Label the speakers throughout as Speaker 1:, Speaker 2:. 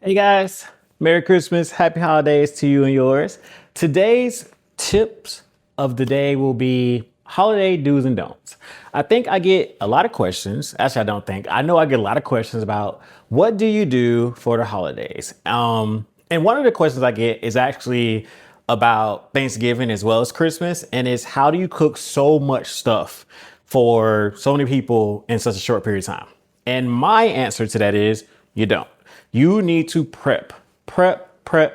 Speaker 1: Hey guys, Merry Christmas, Happy Holidays to you and yours. Today's tips of the day will be holiday do's and don'ts. I think I get a lot of questions. Actually, I don't think. I know I get a lot of questions about what do you do for the holidays? And one of the questions I get is actually about Thanksgiving as well as Christmas, and it's how do you cook so much stuff for so many people in such a short period of time? And my answer to that is you don't. You need to prep. Prepping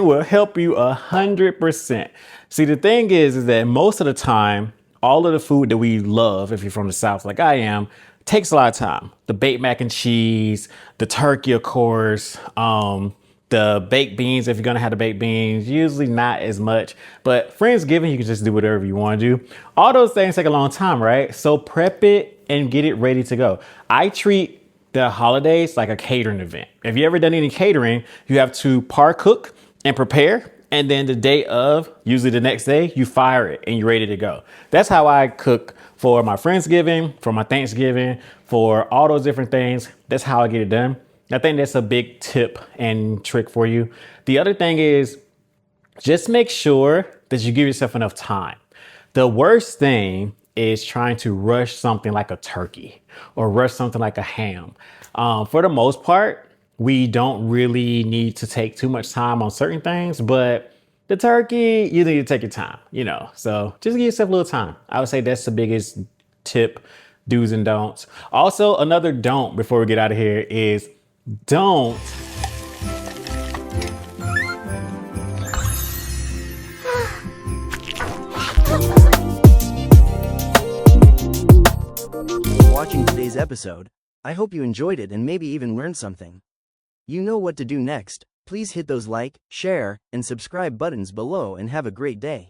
Speaker 1: will help you 100%. See, the thing is that most of the time, all of the food that we love, if you're from the South like I am, takes a lot of time. The baked mac and cheese, the turkey, of course, the baked beans, if you're gonna have the baked beans, usually not as much, but Friendsgiving, you can just do whatever you wanna do. All those things take a long time, right? So prep it and get it ready to go. I treat the holidays like a catering event. If you ever done any catering, you have to par cook and prepare. And then the day of, usually the next day, you fire it and you're ready to go. That's how I cook for my Friendsgiving, for my Thanksgiving, for all those different things. That's how I get it done. I think that's a big tip and trick for you. The other thing is just make sure that you give yourself enough time. The worst thing is trying to rush something like a turkey or rush something like a ham. For the most part, we don't really need to take too much time on certain things, but the turkey, you need to take your time, so just give yourself a little time. I would say that's the biggest tip, do's and don'ts. Also, another don't before we get out of here is don't
Speaker 2: watching today's episode. I hope you enjoyed it and maybe even learned something. You know what to do next. Please hit those like, share, and subscribe buttons below and have a great day.